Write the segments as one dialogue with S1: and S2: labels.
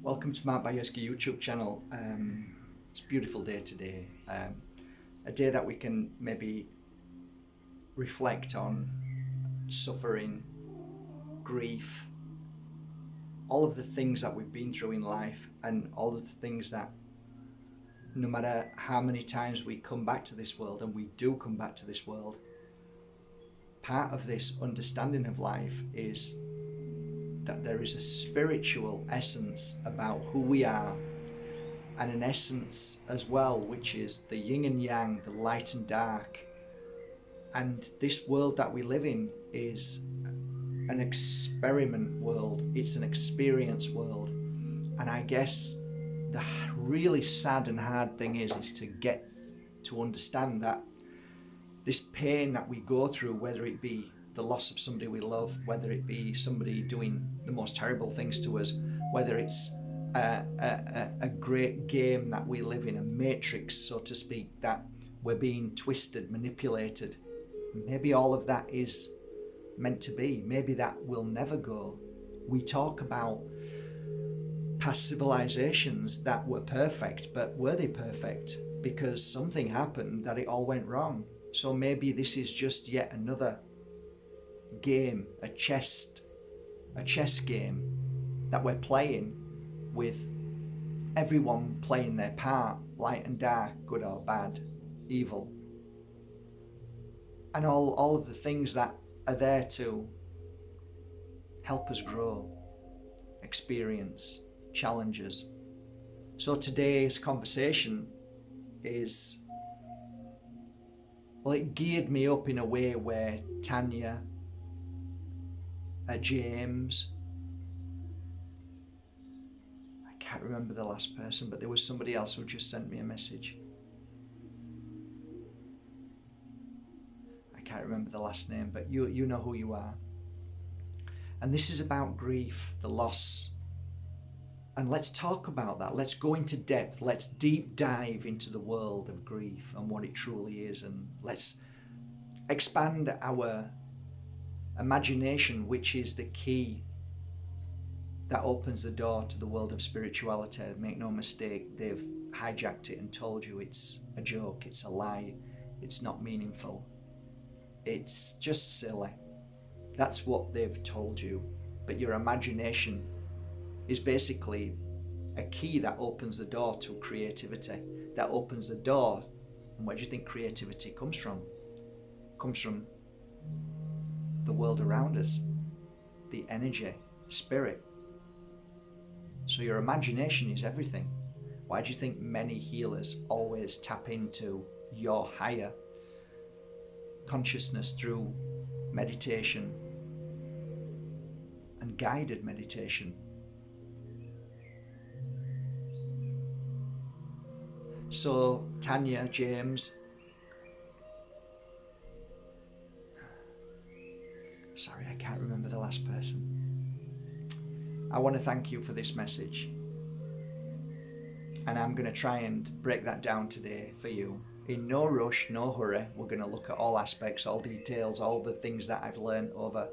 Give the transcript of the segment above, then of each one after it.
S1: Welcome to my Bajerski YouTube channel. It's a beautiful day today. A day that we can maybe reflect on suffering, grief, all of the things that we've been through in life, and all of the things that no matter how many times we come back to this world, and we do come back to this world, part of this understanding of life is that there is a spiritual essence about who we are, and an essence as well, which is the yin and yang, the light and dark. And this world that we live in is an experiment world, it's an experience world. And I guess the really sad and hard thing is to get to understand that this pain that we go through, whether it be the loss of somebody we love, whether it be somebody doing the most terrible things to us, whether it's a great game that we live in, a matrix, so to speak, that we're being twisted, manipulated. Maybe all of that is meant to be. Maybe that will never go. We talk about past civilizations that were perfect, but were they perfect? Because something happened that it all went wrong. So maybe this is just yet another game, a chess game that we're playing, with everyone playing their part, light and dark, good or bad, evil, and all of the things that are there to help us grow, experience challenges. So today's conversation is, well, it geared me up in a way where Tanya, James, I can't remember the last person, but there was somebody else who just sent me a message. I can't remember the last name, but you know who you are. And this is about grief, the loss. And let's talk about that. Let's go into depth. Let's deep dive into the world of grief and what it truly is. And let's expand our imagination, which is the key that opens the door to the world of spirituality. Make no mistake, they've hijacked it and told you it's a joke, it's a lie, it's not meaningful, it's just silly. That's what they've told you. But your imagination is basically a key that opens the door to creativity, that opens the door. And where do you think creativity comes from? It comes from the world around us, the energy, spirit. So your imagination is everything. Why do you think many healers always tap into your higher consciousness through meditation and guided meditation? So Tanya, James, sorry, I can't remember the last person. I want to thank you for this message. And I'm going to try and break that down today for you. In no rush, no hurry. We're going to look at all aspects, all details, all the things that I've learned over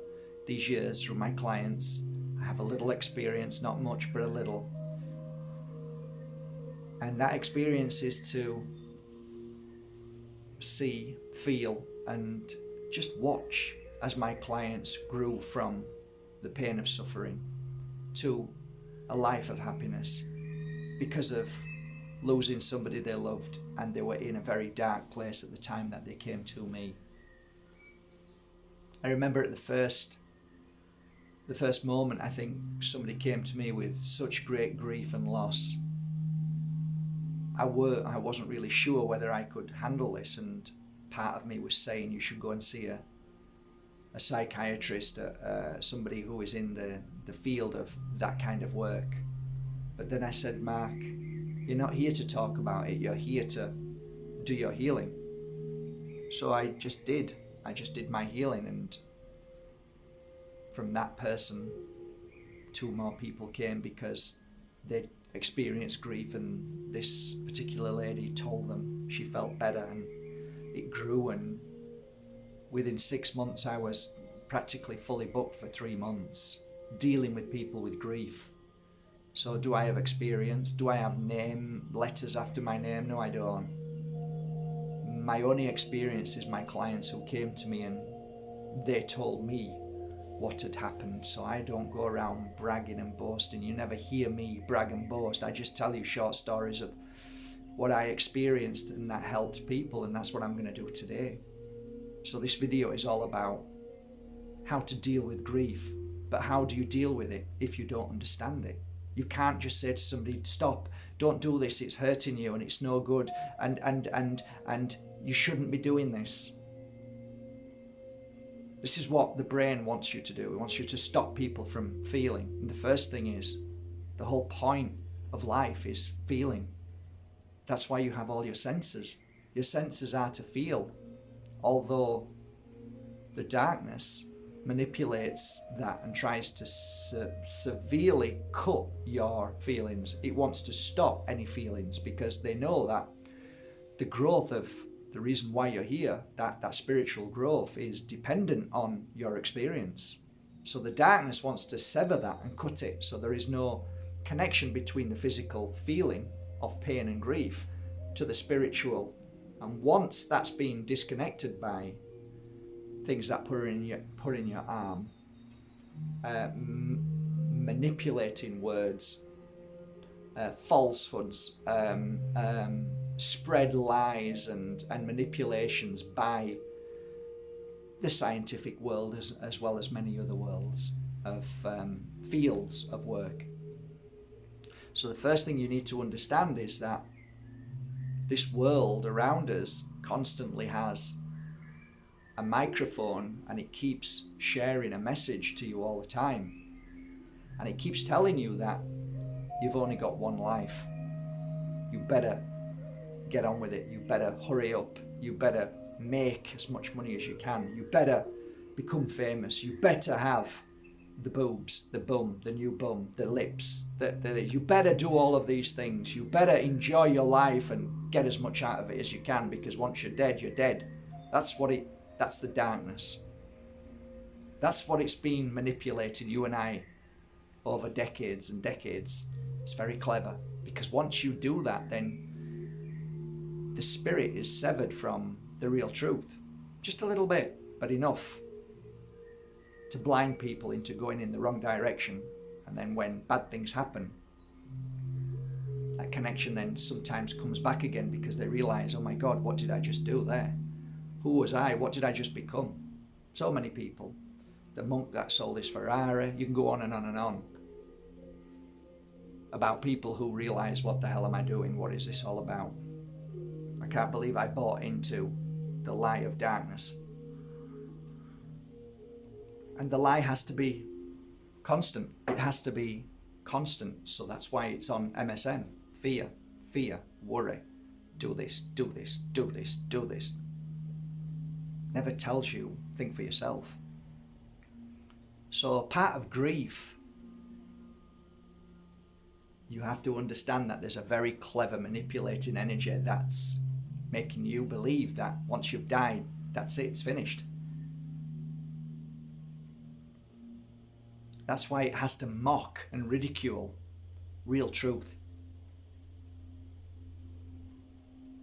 S1: these years through my clients. I have a little experience, not much, but a little. And that experience is to see, feel, and just watch as my clients grew from the pain of suffering to a life of happiness because of losing somebody they loved, and they were in a very dark place at the time that they came to me. I remember at the first moment, I think somebody came to me with such great grief and loss. I wasn't really sure whether I could handle this, and part of me was saying you should go and see a psychiatrist, somebody who is in the field of that kind of work. But then I said, Mark, you're not here to talk about it, you're here to do your healing. So I just did my healing, and from that person, 2 more people came because they experienced grief, and this particular lady told them she felt better, and it grew. And within 6 months I was practically fully booked for 3 months, dealing with people with grief. So do I have experience? Do I have name letters after my name? No, I don't. My only experience is my clients who came to me and they told me what had happened. So I don't go around bragging and boasting. You never hear me brag and boast. I just tell you short stories of what I experienced and that helped people, and that's what I'm going to do today. So this video is all about how to deal with grief. But how do you deal with it if you don't understand it? You can't just say to somebody, stop, don't do this, it's hurting you and it's no good, and you shouldn't be doing this. This is what the brain wants you to do. It wants you to stop people from feeling. And the first thing is, the whole point of life is feeling. That's why you have all your senses. Your senses are to feel. Although the darkness manipulates that and tries to severely cut your feelings. It wants to stop any feelings because they know that the growth of the reason why you're here, that spiritual growth, is dependent on your experience. So the darkness wants to sever that and cut it, so there is no connection between the physical feeling of pain and grief to the spiritual. And once that's been disconnected by things that put in your arm, manipulating words, falsehoods, spread lies and manipulations by the scientific world as well as many other worlds of fields of work. So the first thing you need to understand is that this world around us constantly has a microphone, and it keeps sharing a message to you all the time, and it keeps telling you that you've only got one life. You better get on with it. You better hurry up. You better make as much money as you can. You better become famous. You better have the boobs, the bum, the new bum, the lips. You better do all of these things. You better enjoy your life and get as much out of it as you can, because once you're dead, you're dead. That's the darkness. That's what it's been manipulating you and I over decades and decades. It's very clever, because once you do that, then the spirit is severed from the real truth. Just a little bit, but enough to blind people into going in the wrong direction. And then when bad things happen, that connection then sometimes comes back again, because they realize, oh my God, what did I just do there? Who was I? What did I just become? So many people. The monk that sold his Ferrari. You can go on and on and on about people who realize, what the hell am I doing? What is this all about? I can't believe I bought into the lie of darkness. And the lie has to be constant. It has to be constant. So that's why it's on MSN. Fear, fear, worry. Do this, do this, do this, do this. Never tells you, think for yourself. So part of grief, you have to understand that there's a very clever manipulating energy that's making you believe that once you've died, that's it, it's finished. That's why it has to mock and ridicule real truth.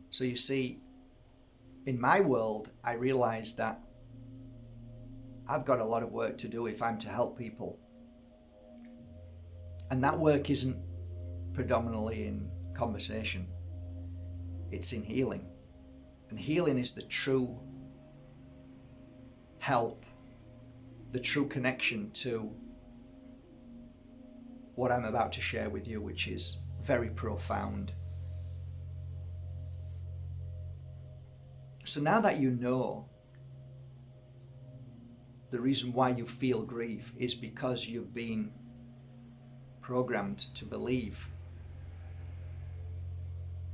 S1: So you see, in my world, I realize that I've got a lot of work to do if I'm to help people. And that work isn't predominantly in conversation. It's in healing. And healing is the true help, the true connection to what I'm about to share with you, which is very profound. So now that you know the reason why you feel grief is because you've been programmed to believe,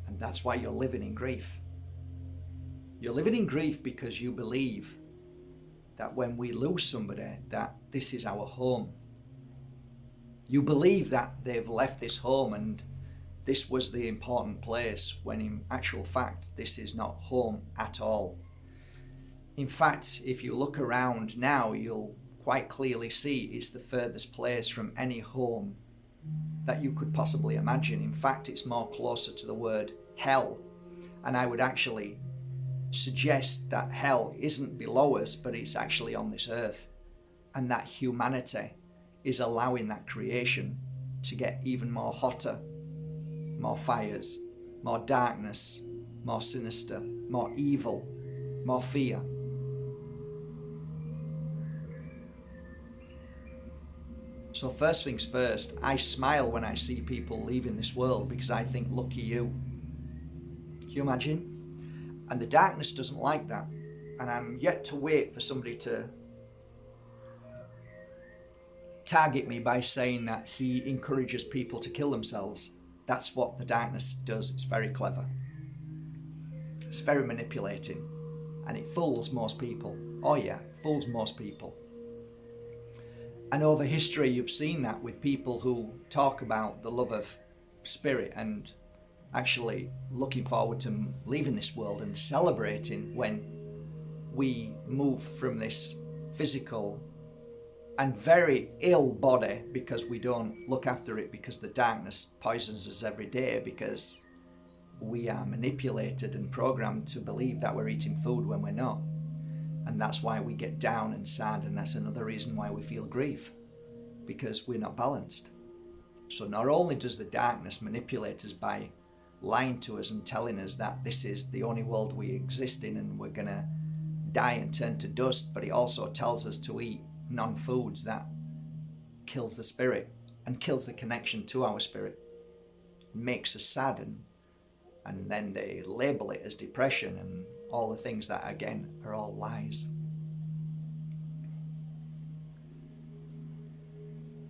S1: and that's why you're living in grief. You're living in grief because you believe that when we lose somebody, that this is our home. You believe that they've left this home and this was the important place, when in actual fact, this is not home at all. In fact, if you look around now, you'll quite clearly see it's the furthest place from any home that you could possibly imagine. In fact, it's more closer to the word hell. And I would actually suggest that hell isn't below us, but it's actually on this earth. And that humanity is allowing that creation to get even more hotter, more fires, more darkness, more sinister, more evil, more fear. So first things first, I smile when I see people leaving this world because I think, lucky you. Can you imagine? And the darkness doesn't like that. And I'm yet to wait for somebody to target me by saying that he encourages people to kill themselves. That's what the darkness does. It's very clever. It's very manipulating. And it fools most people. Oh yeah, fools most people. And over history, you've seen that with people who talk about the love of spirit and actually looking forward to leaving this world and celebrating when we move from this physical and very ill body because we don't look after it, because the darkness poisons us every day, because we are manipulated and programmed to believe that we're eating food when we're not. And that's why we get down and sad, and that's another reason why we feel grief, because we're not balanced. So not only does the darkness manipulate us by lying to us and telling us that this is the only world we exist in and we're going to die and turn to dust, but it also tells us to eat non-foods that kills the spirit and kills the connection to our spirit, makes us sad, and then they label it as depression and all the things that, again, are all lies.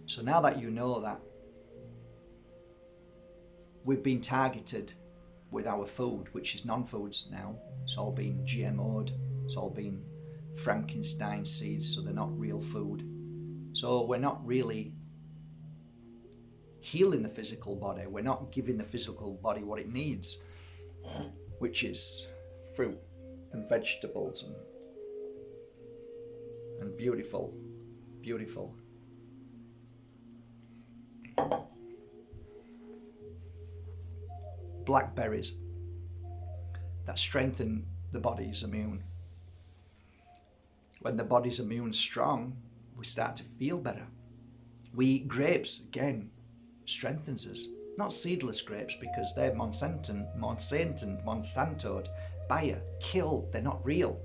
S1: So now that you know that we've been targeted with our food, which is non-foods now, it's all been GMO'd, it's all been Frankenstein seeds, so they're not real food. So we're not really healing the physical body, we're not giving the physical body what it needs, which is fruit and vegetables and beautiful blackberries that strengthen the body's immune. When the body's immune strong, we start to feel better. We eat grapes, again, strengthens us. Not seedless grapes, because they're Monsanto'd, Bayer, killed, they're not real.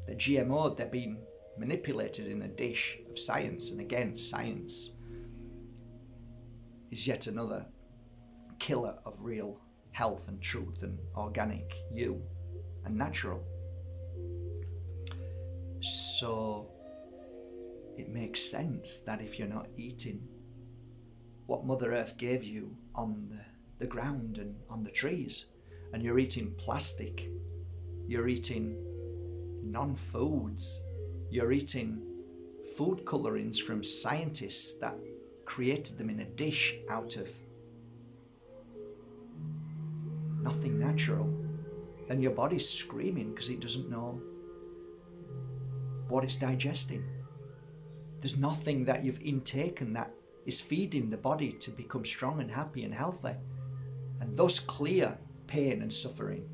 S1: They're GMO'd, they're being manipulated in a dish of science. And again, science is yet another killer of real health and truth and organic you and natural. So it makes sense that if you're not eating what Mother Earth gave you on the ground and on the trees, and you're eating plastic, you're eating non-foods, you're eating food colorings from scientists that created them in a dish out of nothing natural, then your body's screaming because it doesn't know what it's digesting. There's nothing that you've intaken that is feeding the body to become strong and happy and healthy, and thus clear pain and suffering.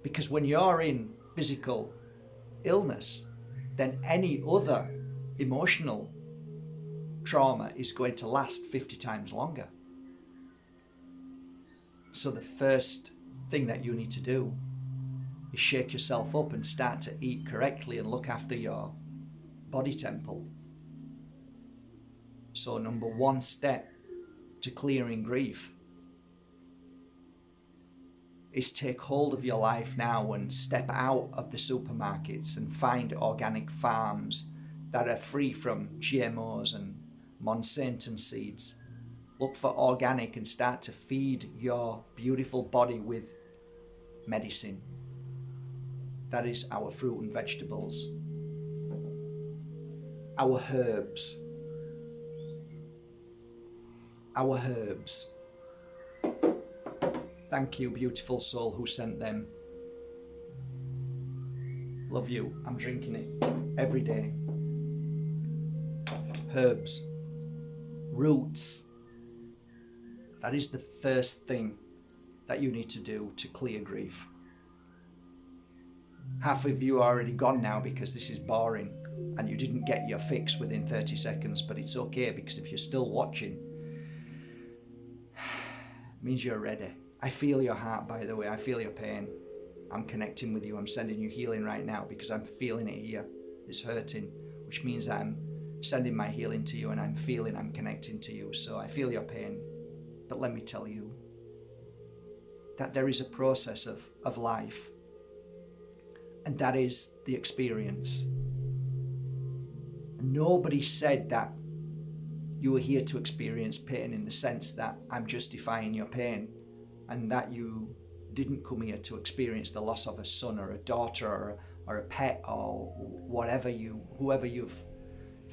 S1: Because when you're in physical illness, then any other emotional trauma is going to last 50 times longer. So the first thing that you need to do is shake yourself up and start to eat correctly and look after your body temple. So number one step to clearing grief is take hold of your life now and step out of the supermarkets and find organic farms that are free from GMOs and Monsanto seeds. Look for organic and start to feed your beautiful body with medicine. That is our fruit and vegetables, our herbs. Our herbs. Thank you, beautiful soul who sent them. Love you. I'm drinking it every day. Herbs, roots, That is the first thing that you need to do to clear grief. Half of you are already gone now because this is boring and you didn't get your fix within 30 seconds, but it's okay, because if you're still watching, it means you're ready. I feel your heart, by the way. I feel your pain. I'm connecting with you. I'm sending you healing right now because I'm feeling it here. It's hurting, which means I'm sending my healing to you, and I'm connecting to you. So I feel your pain. But let me tell you that there is a process of life, and that is the experience. Nobody said that you were here to experience pain in the sense that I'm justifying your pain, and that you didn't come here to experience the loss of a son or a daughter or a pet or whoever you've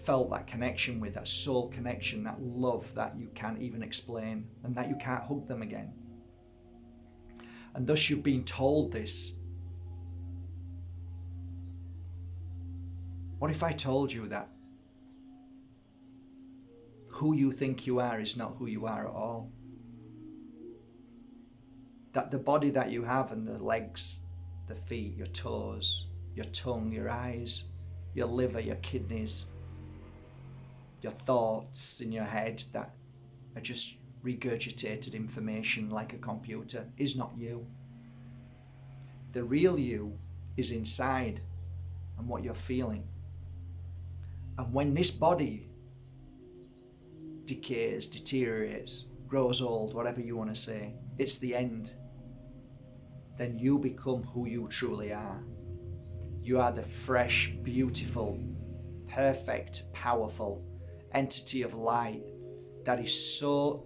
S1: felt that connection with, that soul connection, that love that you can't even explain, and that you can't hug them again. And thus you've been told this. What if I told you that who you think you are is not who you are at all? That the body that you have, and the legs, the feet, your toes, your tongue, your eyes, your liver, your kidneys, your thoughts in your head that are just regurgitated information like a computer, is not you. The real you is inside, and what you're feeling. And when this body decays, deteriorates, grows old, whatever you want to say, it's the end. Then you become who you truly are. You are the fresh, beautiful, perfect, powerful entity of light that is so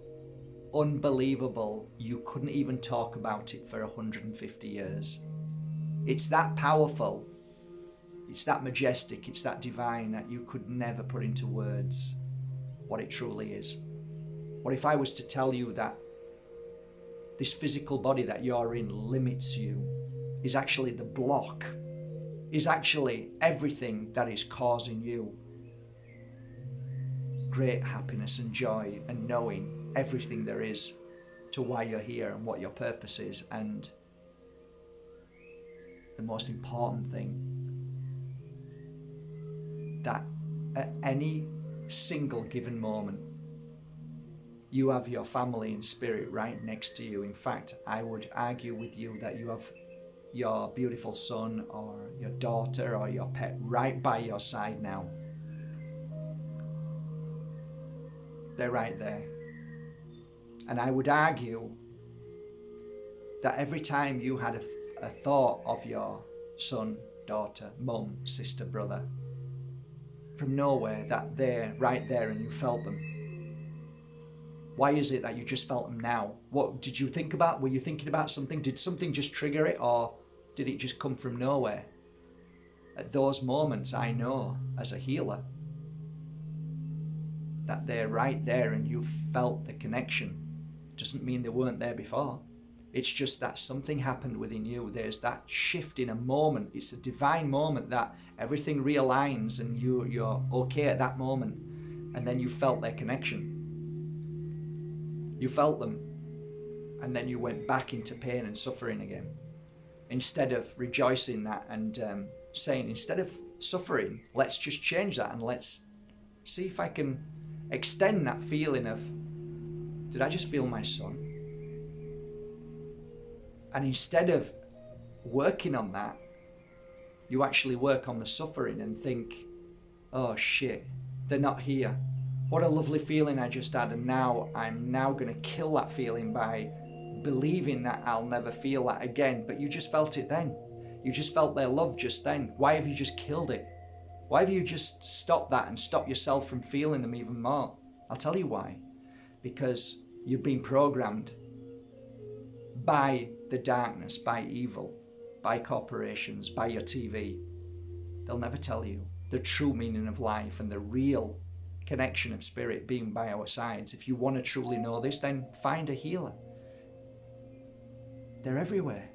S1: unbelievable you couldn't even talk about it for 150 years. It's that powerful, it's that majestic, it's that divine that you could never put into words what it truly is. What if I was to tell you that this physical body that you're in limits you, is actually the block, is actually everything that is causing you great happiness and joy, and knowing everything there is to why you're here and what your purpose is, and the most important thing, that at any single given moment you have your family in spirit right next to you. In fact, I would argue with you that you have your beautiful son or your daughter or your pet right by your side now. They're right there. And I would argue that every time you had a thought of your son, daughter, mum, sister, brother, from nowhere, that they're right there and you felt them. Why is it that you just felt them now? What did you think about? Were you thinking about something? Did something just trigger it, or did it just come from nowhere? At those moments, I know as a healer that they're right there and you felt the connection. Doesn't mean they weren't there before. It's just that something happened within you. There's that shift in a moment. It's a divine moment that everything realigns and you're okay at that moment. And then you felt their connection. You felt them. And then you went back into pain and suffering again. Instead of rejoicing that and saying, instead of suffering, let's just change that and let's see if I can extend that feeling of, did I just feel my son? And instead of working on that, you actually work on the suffering and think, oh shit, they're not here. What a lovely feeling I just had, and now I'm going to kill that feeling by believing that I'll never feel that again. But you just felt it then. You just felt their love just then. Why have you just killed it? Why have you just stopped that and stopped yourself from feeling them even more? I'll tell you why. Because you've been programmed by the darkness, by evil, by corporations, by your TV. They'll never tell you the true meaning of life and the real connection of spirit being by our sides. If you want to truly know this, then find a healer. They're everywhere.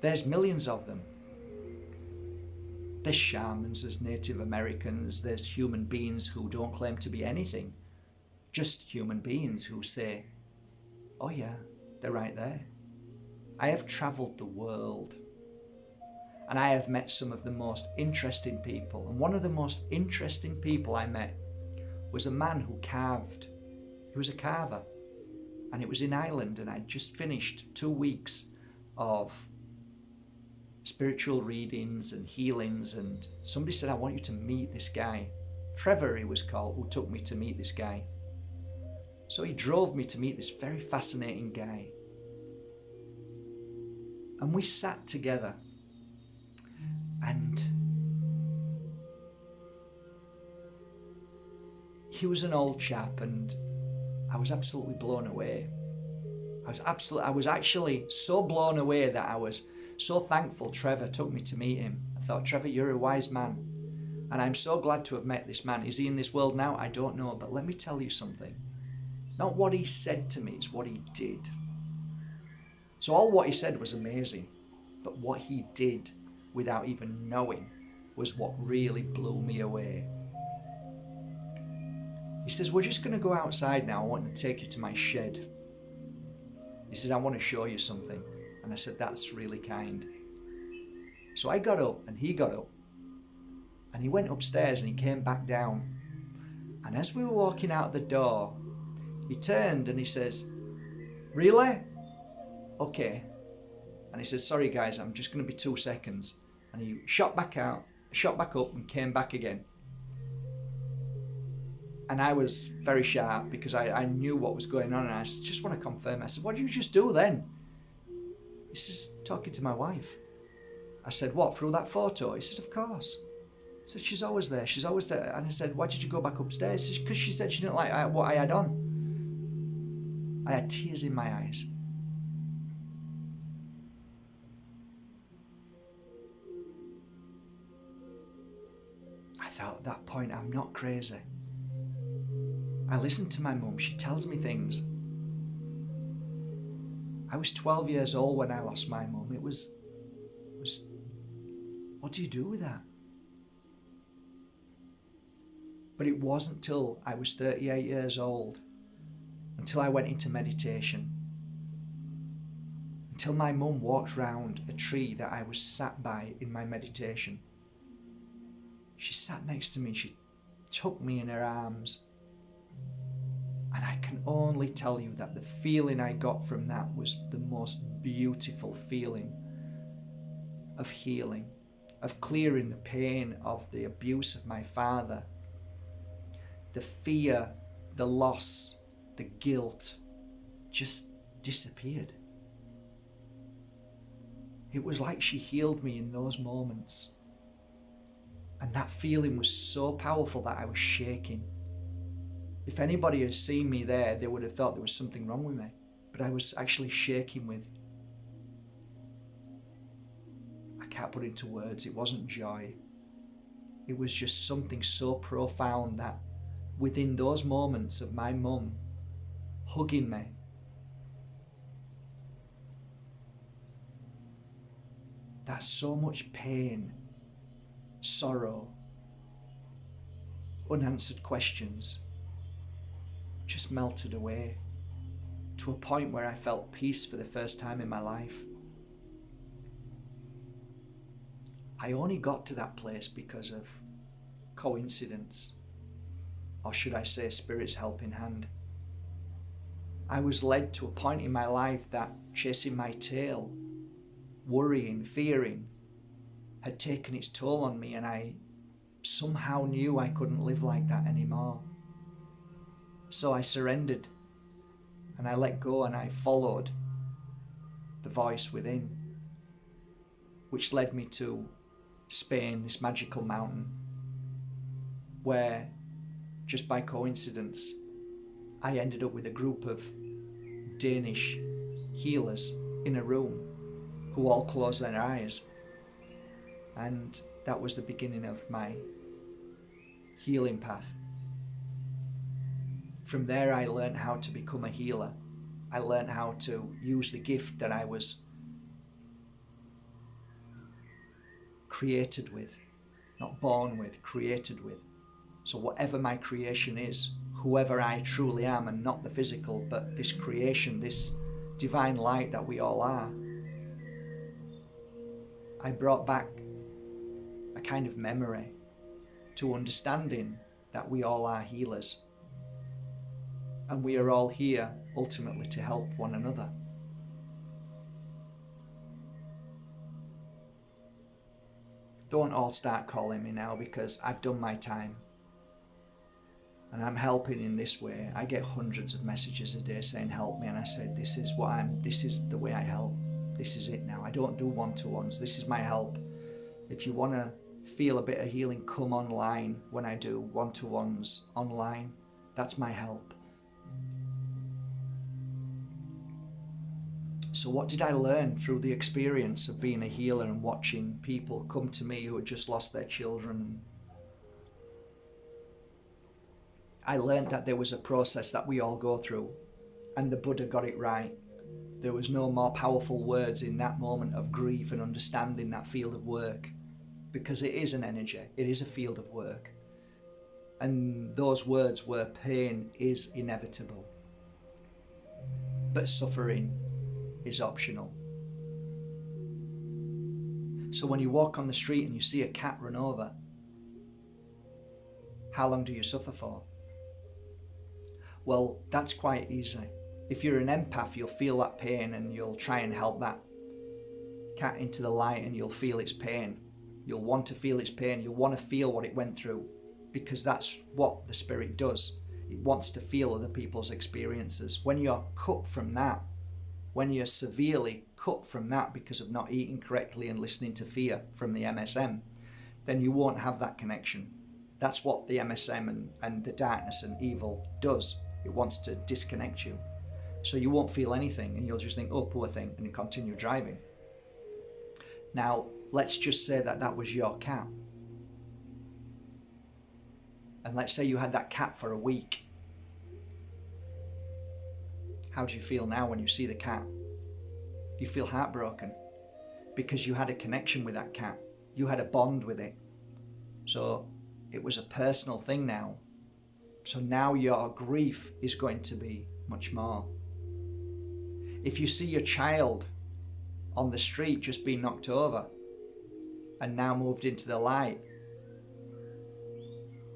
S1: There's millions of them. There's shamans, there's Native Americans, there's human beings who don't claim to be anything. Just human beings who say, Oh yeah, they're right there. I have travelled the world, and I have met some of the most interesting people. And one of the most interesting people I met was a man who carved. He was a carver, and it was in Ireland, and I'd just finished 2 weeks of spiritual readings and healings, and somebody said, I want you to meet this guy. Trevor, he was called, who took me to meet this guy. So he drove me to meet this very fascinating guy. And we sat together, and he was an old chap, and I was absolutely blown away. I was actually so blown away that I was so thankful Trevor took me to meet him. I thought, Trevor, you're a wise man, and I'm so glad to have met this man. Is he in this world now? I don't know, but let me tell you something. Not what he said to me, it's what he did. So all what he said was amazing, but what he did without even knowing was what really blew me away. He says, we're just going to go outside now. I want to take you to my shed. He said, I want to show you something. And I said, that's really kind. So I got up and he got up. And he went upstairs and he came back down. And as we were walking out the door, he turned and he says, really? Okay. And he said, sorry guys, I'm just going to be 2 seconds. And he shot back up and came back again. And I was very sharp because I knew what was going on, and I just want to confirm. I said, what did you just do then? He says, talking to my wife. I said, what, through that photo? He says, of course. I said, she's always there. She's always there. And I said, why did you go back upstairs? He said, because she said she didn't like what I had on. I had tears in my eyes. I thought at that point, I'm not crazy. I listened to my mum. She tells me things. I was 12 years old when I lost my mum. It was, what do you do with that? But it wasn't till I was 38 years old, until I went into meditation, until my mum walked round a tree that I was sat by in my meditation. She sat next to me. She took me in her arms. And I can only tell you that the feeling I got from that was the most beautiful feeling of healing, of clearing the pain of the abuse of my father, the fear, the loss, the guilt just disappeared. It was like she healed me in those moments. And that feeling was so powerful that I was shaking. If anybody had seen me there, they would have thought there was something wrong with me. But I was actually shaking with, I can't put it into words, it wasn't joy. It was just something so profound that within those moments of my mum hugging me, that so much pain, sorrow, unanswered questions just melted away to a point where I felt peace for the first time in my life. I only got to that place because of coincidence, or should I say Spirit's helping hand. I was led to a point in my life that chasing my tail, worrying, fearing, had taken its toll on me, and I somehow knew I couldn't live like that anymore. So I surrendered, and I let go, and I followed the voice within, which led me to Spain, this magical mountain, where just by coincidence I ended up with a group of Danish healers in a room who all closed their eyes, and that was the beginning of my healing path. From there I learned how to become a healer. I learned how to use the gift that I was created with, not born with, created with. So whatever my creation is, whoever I truly am, and not the physical, but this creation, this divine light that we all are, I brought back a kind of memory to understanding that we all are healers. And we are all here ultimately to help one another. Don't all start calling me now, because I've done my time. And I'm helping in this way. I get hundreds of messages a day saying help me, and I said this is the way I help. This is it now. I don't do one-to-ones. This is my help. If you want to feel a bit of healing, come online when I do one-to-ones online. That's my help. So what did I learn through the experience of being a healer and watching people come to me who had just lost their children? I learned that there was a process that we all go through, and the Buddha got it right. There was no more powerful words in that moment of grief and understanding that field of work, because it is an energy, it is a field of work. And those words were, pain is inevitable, but suffering is optional. So when you walk on the street and you see a cat run over, how long do you suffer for? Well, that's quite easy. If you're an empath, you'll feel that pain and you'll try and help that cat into the light, and you'll feel its pain. You'll want to feel its pain. You'll want to feel what it went through, because that's what the spirit does. It wants to feel other people's experiences. When you're cut from that, when you're severely cut from that because of not eating correctly and listening to fear from the MSM, then you won't have that connection. That's what the MSM and the darkness and evil does. It wants to disconnect you. So you won't feel anything, and you'll just think, oh, poor thing, and you continue driving. Now, let's just say that that was your cat. And let's say you had that cat for a week. How do you feel now when you see the cat? You feel heartbroken, because you had a connection with that cat. You had a bond with it. So it was a personal thing now. So now your grief is going to be much more. If you see your child on the street just being knocked over and now moved into the light,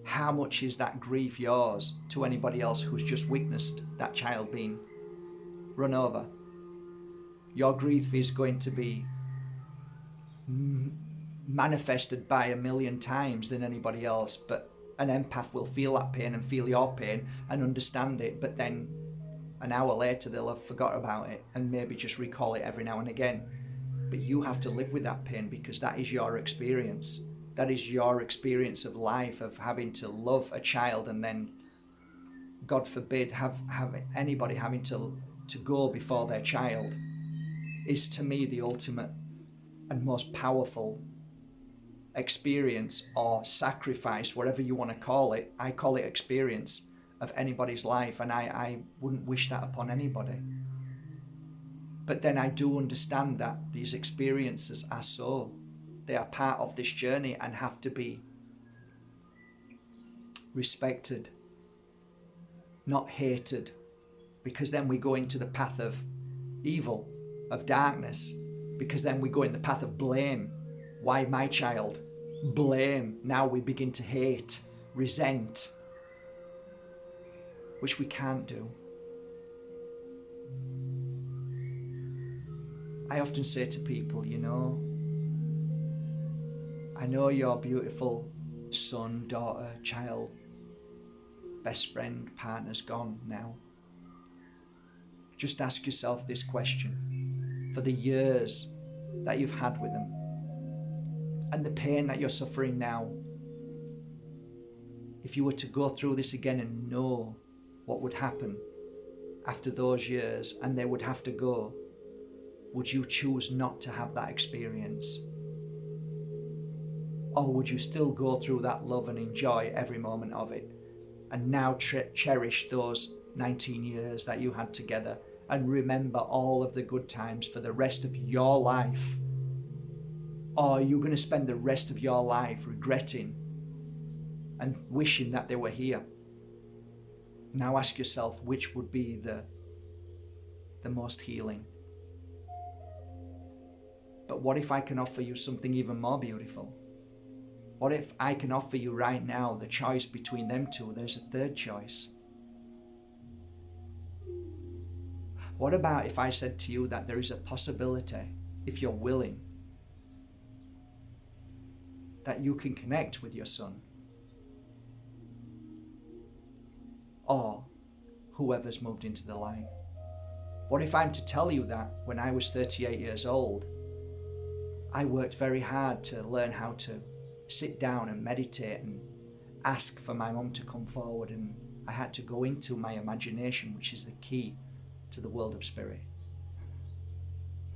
S1: how much is that grief yours to anybody else who's just witnessed that child being run over? Your grief is going to be manifested by 1,000,000 times than anybody else, but an empath will feel that pain and feel your pain and understand it, but then an hour later they'll have forgot about it and maybe just recall it every now and again. But you have to live with that pain, because that is your experience. That is your experience of life, of having to love a child and then, God forbid, have anybody having to go before their child, is to me the ultimate and most powerful experience or sacrifice, whatever you want to call it. I call it experience of anybody's life, and I wouldn't wish that upon anybody. But then I do understand that these experiences are so, they are part of this journey and have to be respected, not hated, because then we go into the path of evil, of darkness, because then we go in the path of blame. Why my child? Blame. Now we begin to hate, resent, which we can't do. I often say to people, I know your beautiful son, daughter, child, best friend, partner's gone now. Just ask yourself this question. For the years that you've had with them and the pain that you're suffering now, if you were to go through this again and know what would happen after those years and they would have to go, would you choose not to have that experience? Or would you still go through that love and enjoy every moment of it, and now cherish those 19 years that you had together and remember all of the good times for the rest of your life? Or are you going to spend the rest of your life regretting and wishing that they were here. Now ask yourself, which would be the most healing? But what if I can offer you something even more beautiful? What if I can offer you right now the choice between them two? There's a third choice. What about if I said to you that there is a possibility, if you're willing, that you can connect with your son? Or whoever's moved into the light? What if I'm to tell you that when I was 38 years old, I worked very hard to learn how to sit down and meditate and ask for my mum to come forward, and I had to go into my imagination, which is the key to the world of spirit.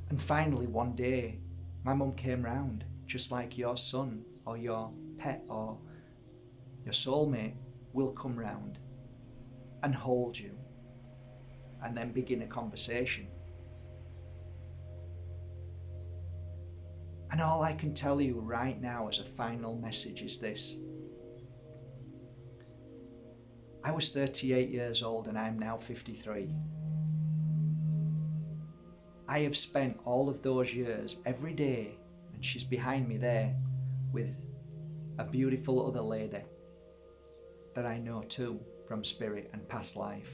S1: And finally one day my mum came round, just like your son or your pet or your soulmate will come round and hold you and then begin a conversation. And all I can tell you right now as a final message is this. I was 38 years old and I'm now 53. I have spent all of those years every day, and she's behind me there, with a beautiful other lady that I know too from spirit and past life.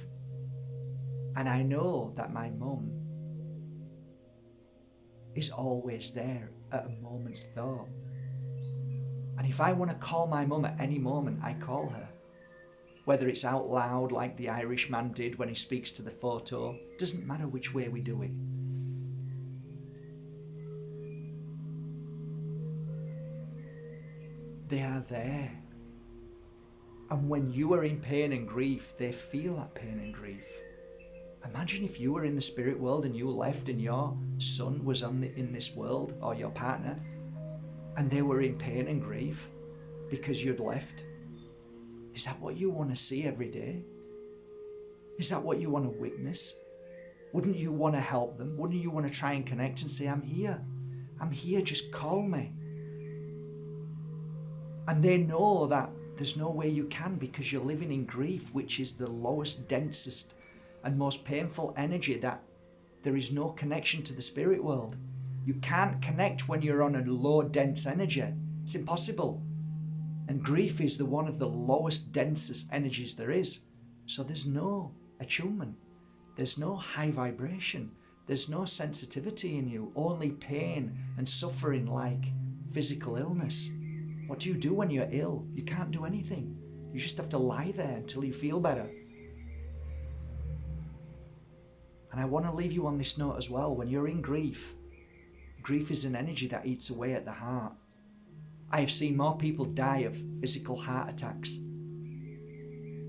S1: And I know that my mum is always there at a moment's thought. And if I want to call my mum at any moment, I call her. Whether it's out loud like the Irishman did when he speaks to the photo, doesn't matter which way we do it. They are there. And when you are in pain and grief, they feel that pain and grief. Imagine if you were in the spirit world and you left and your son was in this world, or your partner, and they were in pain and grief because you'd left. Is that what you want to see every day? Is that what you want to witness? Wouldn't you want to help them? Wouldn't you want to try and connect and say, I'm here, just call me. And they know that there's no way you can, because you're living in grief, which is the lowest, densest and most painful energy, that there is no connection to the spirit world. You can't connect when you're on a low, dense energy. It's impossible. And grief is one of the lowest, densest energies there is. So there's no attunement. There's no high vibration. There's no sensitivity in you, only pain and suffering like physical illness. What do you do when you're ill? You can't do anything. You just have to lie there until you feel better. And I want to leave you on this note as well. When you're in grief, grief is an energy that eats away at the heart. I have seen more people die of physical heart attacks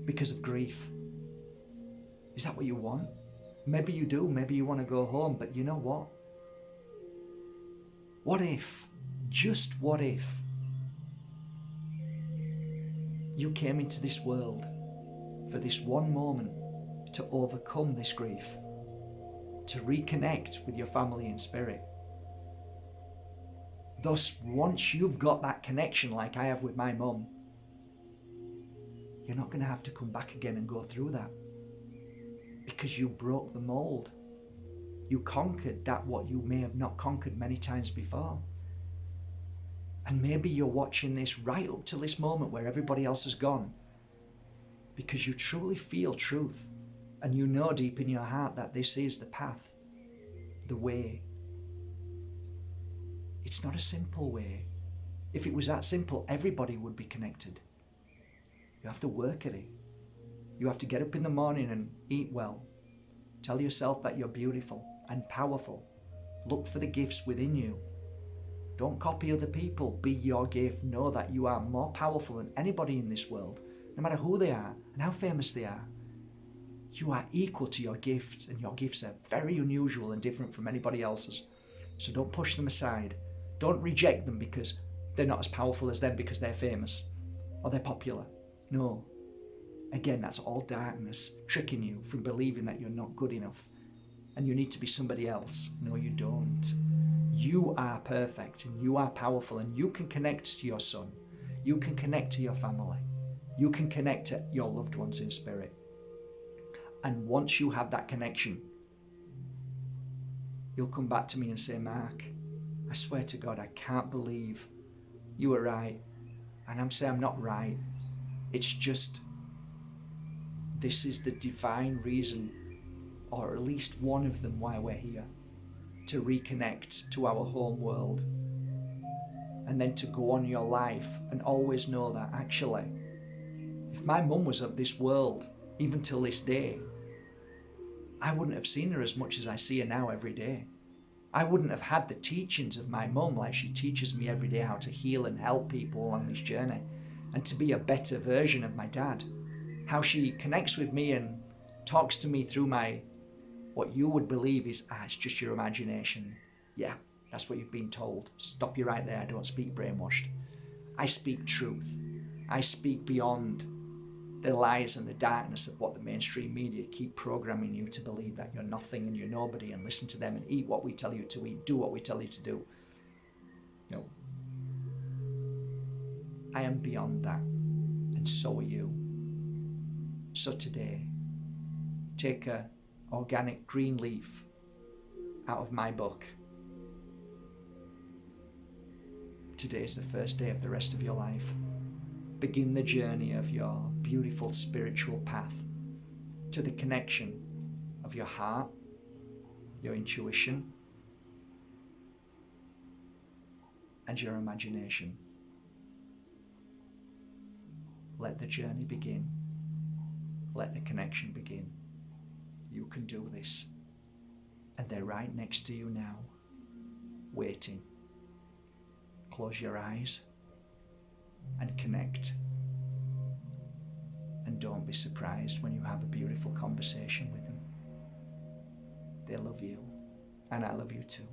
S1: because of grief. Is that what you want? Maybe you do. Maybe you want to go home. But you know what? What if, just what if, you came into this world for this one moment to overcome this grief, to reconnect with your family in spirit? Thus, once you've got that connection like I have with my mum, you're not going to have to come back again and go through that, because you broke the mold. You conquered that what you may have not conquered many times before. And maybe you're watching this right up to this moment where everybody else has gone, because you truly feel truth, and you know deep in your heart that this is the path, the way. It's not a simple way. If it was that simple, everybody would be connected. You have to work at it. You have to get up in the morning and eat well. Tell yourself that you're beautiful and powerful. Look for the gifts within you. Don't copy other people. Be your gift. Know that you are more powerful than anybody in this world, no matter who they are and how famous they are. You are equal to your gifts, and your gifts are very unusual and different from anybody else's. So don't push them aside. Don't reject them because they're not as powerful as them because they're famous or they're popular. No. Again, that's all darkness tricking you from believing that you're not good enough and you need to be somebody else. No, you don't. You are perfect and you are powerful, and you can connect to your son. You can connect to your family. You can connect to your loved ones in spirit. And once you have that connection, you'll come back to me and say, Mark, I swear to God, I can't believe you were right. And I'm saying I'm not right. It's just, this is the divine reason, or at least one of them, why we're here. To reconnect to our home world. And then to go on your life and always know that actually, if my mum was of this world, even till this day, I wouldn't have seen her as much as I see her now every day. I wouldn't have had the teachings of my mum like she teaches me every day how to heal and help people along this journey and to be a better version of my dad. How she connects with me and talks to me through what you would believe is, it's just your imagination. Yeah, that's what you've been told. Stop you right there. I don't speak brainwashed. I speak truth. I speak beyond the lies and the darkness of what the mainstream media keep programming you to believe, that you're nothing and you're nobody, and listen to them and eat what we tell you to eat, do what we tell you to do. No. I am beyond that, and so are you. So today, take a organic green leaf out of my book. Today is the first day of the rest of your life. Begin the journey of your beautiful spiritual path to the connection of your heart, your intuition, and your imagination. Let the journey begin. Let the connection begin. You can do this. And they're right next to you now, waiting. Close your eyes and connect. And don't be surprised when you have a beautiful conversation with them. They love you, and I love you too.